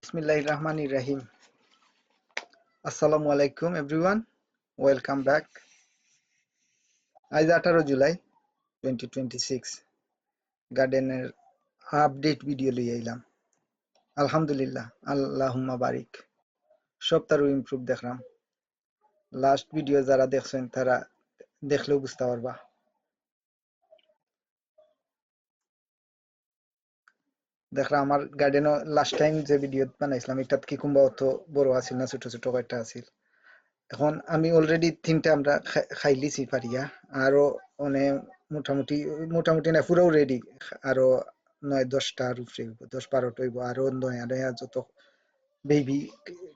Bismillahirrahmanirrahim. Assalamu alaikum everyone. Welcome back. আজ 18 জুলাই 2026 গার্ডেনের update video লই আইলাম। আলহামদুলিল্লাহ আল্লাহুম্মা বারিক। সপ্তাহের ইমপ্রুভ দেখলাম। লাস্ট ভিডিও যারা দেখছেন তারা দেখলেও বুঝতে পারবা। দেখলাম আমার গার্ডেনও লাস্ট টাইম যে ভিডিও বানাইছিলাম এটাত কিকুম্বা অত বড় আছিল না, ছোট ছোট কয়েকটা আছিল। এখন আমি অলরেডি 3টা আমরা খাইলিছি পারিয়া, আরো অনেক মোটামুটি মোটামুটি না পুরো রেডি, আরো 9-10টা আর উপরে হইব, 10-12টা হইব, আরো নয়া নয়া যত বেবি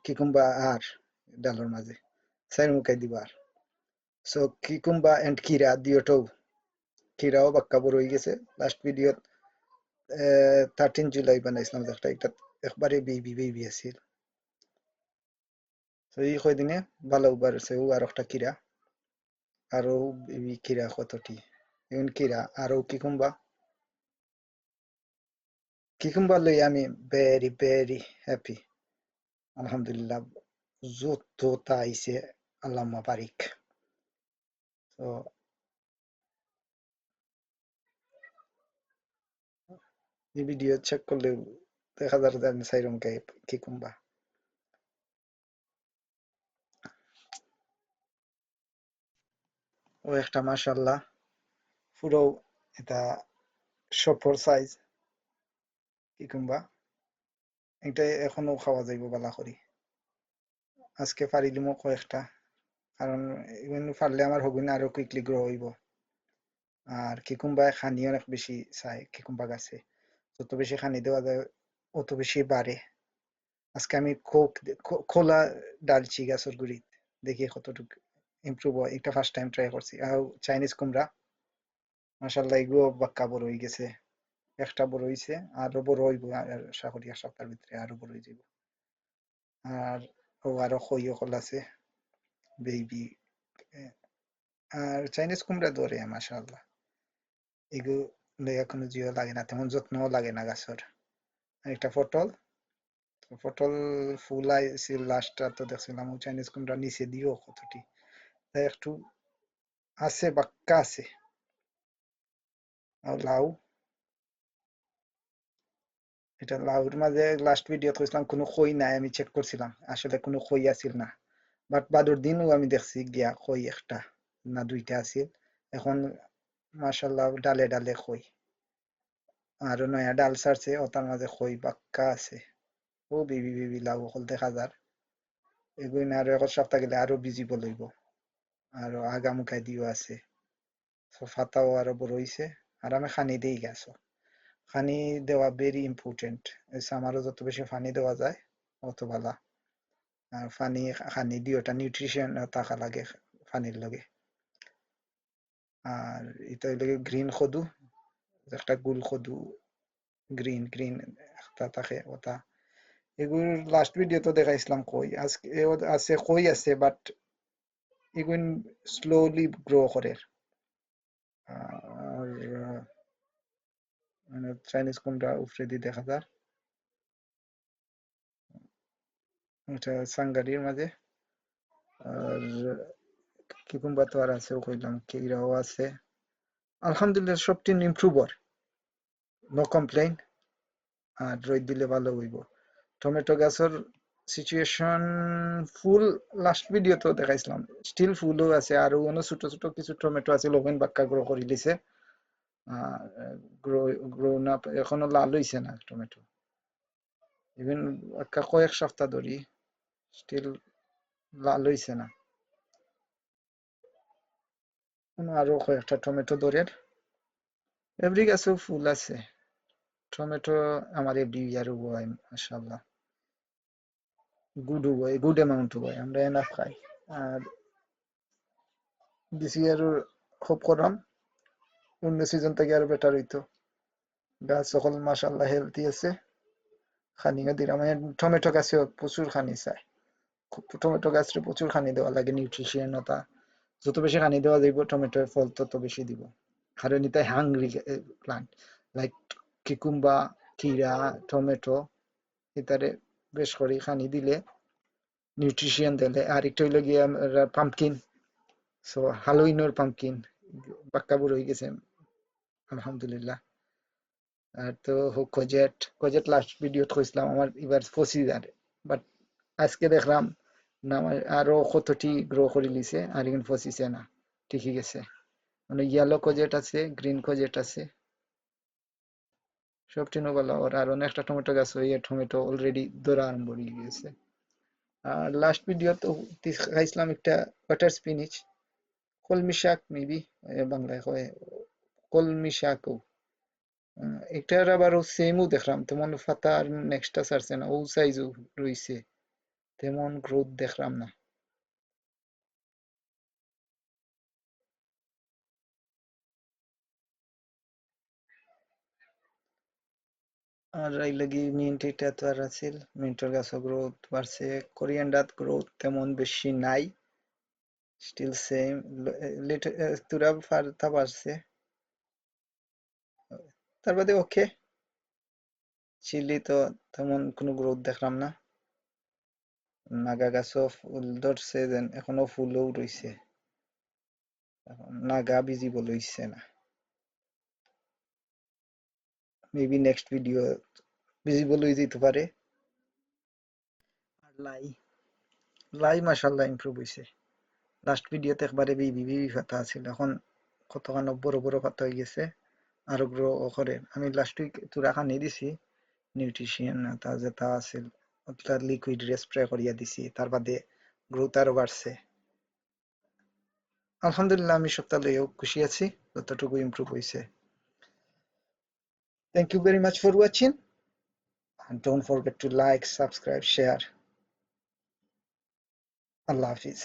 কিকুম্বা আর ডালের মাঝে সাইড মুখাই দিবা। আর সো কিকুম্বা এন্ড কিরা দিওটাও, কিরাও বাক্কা বড় হয়ে গেছে। লাস্ট ভিডিও 13 জুলাই বানাইছিলাম একটা, এটা একবারে বেবি বেবি আছিল। তো এই কয়দিনে ভালো উবারছে ও আর একটা কিরা, আরো বেবি কিরা কতটি এখন কিরা আরো কিকুম্বা লই আমি ভেরি ভেরি হ্যাপি। আলহামদুলিল্লাহ যতটা আইছে আল্লাহুম্মা বারিক। তো এই ভিডিও চেক করলে দেখা যাবে যে আমি সাইরম কে কিকুম্বা। ও একটা মাশাআল্লাহ পুরো এটা সফর সাইজ কিকুম্বা, এটা এখনো খাওয়া যাইব বালা করি। আজকে পারিলিমো কয়েকটা, কারণ ইভেন পারলে আমার হবি না, আরো কুইকলি গ্রো হইব। আর কিকুম্বায় খানি অনেক বেশি চাই, কিকুম্বা গাছে যত বেশি খানি দেওয়া যায় অত বেশি বাড়ে। আজকে আমি খোলা ডালছি গাছের গুড়িত, দেখি কতটুকু ইমপ্রুভ হয়। এটা ফার্স্ট টাইম ট্রাই করছি। আর চাইনিজ কুমড়া মাশাআল্লাহ এগুলো বাক্কা বড় হয়ে গেছে, একটা বড় হইছে, আরো বড় হইব আশা করি এক সপ্তাহের ভিতরে আরো বড় হয়ে যাব। আর আরো খইও কল আছে বেবি। আর চাইনিজ কুমড়া ধরে মাশাআল্লাহ, এগুলো লইয়া কোনো জিও লাগে না, তেমন যত্নও লাগে না গাছের। আর একটা পটল, পটল ফুল আইছিল লাস্টটা তো দেখছিলাম। চাইনিজ কুমড়া নিচে দিও কতটি, তাই একটু আছে বাক্কা আছে। আর লাউ, এটা লাউর মাঝে লাস্ট ভিডিও কইছিলাম কোনো খই নাই, আমি চেক করছিলাম আসলে কোনো খই আছিল না। বাট বাদুর দিনও আমি দেখছি গিয়া খই একটা না দুইটা আছিল। এখন মাশাআল্লাহ ডালে ডালে খই, আর নয়া ডাল ছাড়ছে ওটার মাঝে খই বাক্কা আছে। ও বিবি বিবি লাউ হল দেখা যার। এগুলো না আরো এক সপ্তাহ গেলে আরো বিজি বলইব। আরো আগামুখাই দিও আছে, ফাতাও আরো বড় হইছে। আর আমি খানি দেই গেছো, পানি দেওয়া ভেরি ইম্পর্টেন্ট। আমারও যত বেশি পানি দেওয়া যায় অত ভালো। আর পানি খানি দিওটা নিউট্রিশন থাকা লাগে পানির লগে। আর এটা হইল গ্রিন খদু, একটা গুল খদু গ্রিন গ্রিন একটা থাকে ওটা। এগুলো লাস্ট ভিডিও তো দেখাইছিলাম কই, আজকে আছে কই আছে, বাট এগুলো স্লোলি গ্রো করে। আর মানে চাইনিজ কোনটা উপরে দিয়ে দেখা যায়, এটা সাঙ্গারির মাঝে। আর কিকুম্বা তো আর আছে কইলাম, কিরাও আছে। আলহামদুলিল্লাহ সব টিম ইমপ্রুভার, নো কমপ্লেইন। আর রোদ দিলে ভালো হইব। টমেটো গাছের সিচুয়েশন ফুল লাস্ট ভিডিও তো দেখাইছিলাম, স্টিল ফুলও আছে, আর অন্য ছোট ছোট কিছু টমেটো আছে লোভেন বাক্কা গ্রো করে দিছে। গ্রো গ্রো না এখনো লাল হইছে না টমেটো, ইভেন একটা কয়েক সপ্তাহ ধরি স্টিল লাল হইছে না। আরো কয়েকটা টমেটো দরের এভরি গাছেও ফুল আছে। টমেটো আমার এভরি ইয়ার হয় মাশাআল্লাহ, গুড হয়, গুড অ্যামাউন্ট হয়, আমরা এনাফ খাই। আর দিস ইয়ার খুব করাম, অন্য সিজন থেকে আরো বেটার হইতো। গাছ সকল মাশাআল্লাহ হেলদি আছে, খানিও দিলাম। মানে টমেটো গাছেও প্রচুর খানি চাই, টমেটো গাছরে প্রচুর খানি দেওয়া লাগে, নিউট্রিশনতা যত বেশি খানি দেওয়া যাইব টমেটোর ফল তত বেশি দিব। আর এমনিতে হাংরি প্লান্ট লাইক কিকুম্বা, কিরা, টমেটো ইত্যাদি বেশ করে খানি দিলে নিউট্রিশন দিলে আর একটা হইলো গিয়ে পাম্পকিন সো হালোইনের পাম্পকিন বাক্কা বুড়ো হয়ে গেছে আলহামদুলিল্লাহ আর তো কোজেট লাস্ট ভিডিও কইছিলাম আমার এবার 25,000 বাট আজকে দেখলাম না আরো কতটি গ্রো করে লিছে আর এখন 25 না ঠিকই গেছে মানে ইয়েলো কোজেট আছে গ্রিন কোজেট আছে সব টিনো ভালো আর অনেকটা টমেটো গাছ হয়ে টমেটো অলরেডি ধরা আরম্ভ হয়ে গেছে আর লাস্ট ভিডিও তো খাইছিলাম একটা বাটার স্পিনিচ কলমি শাক মেবি বাংলায় কয় কলমি শাকও এটার আবার সেমও দেখলাম তেমন ফাতা আর নেক্সটটা ছাড়ছে না ও সাইজও রইছে তেমন গ্রোথ দেখলাম না আর এই লাগি মিন্ট এটা তো আর আছিল মিন্টের গাছও গ্রোথ বাড়ছে কোরিয়ান্ডার গ্রোথ তেমন বেশি নাই স্টিল সেম তুরা ফারতা বাড়ছে তার বাদে ওকে চিলি তো তেমন কোনো গ্রোথ দেখলাম না নাগা গাছও ফুল ধরছে দেন এখনো ফুলও রইছে নাগা ভিজিবল হইছে না মেবি নেক্সট ভিডিও ভিজিবল হয়ে যেতে পারে আর লাই মাশাআল্লাহ ইমপ্রুভ হইছে লাস্ট ভিডিওতে একবারে বিবি পাতা আছিল এখন কতখানি বড় বড় পাতা হয়ে গেছে আরো গ্রো করে আমি লাস্ট উইক তুরা খানি দিছি নিউট্রিশন তা যেটা আছিল তার লিকুইড স্প্রে করিয়া দিছি তার বাদে গ্রোথ আরো বাড়ছে আলহামদুলিল্লাহ আমি সপ্তাহ লইও খুশি আছি যতটুকু ইমপ্রুভ হইছে thank you very much for watching and don't forget to like subscribe share আল্লাহ হাফিজ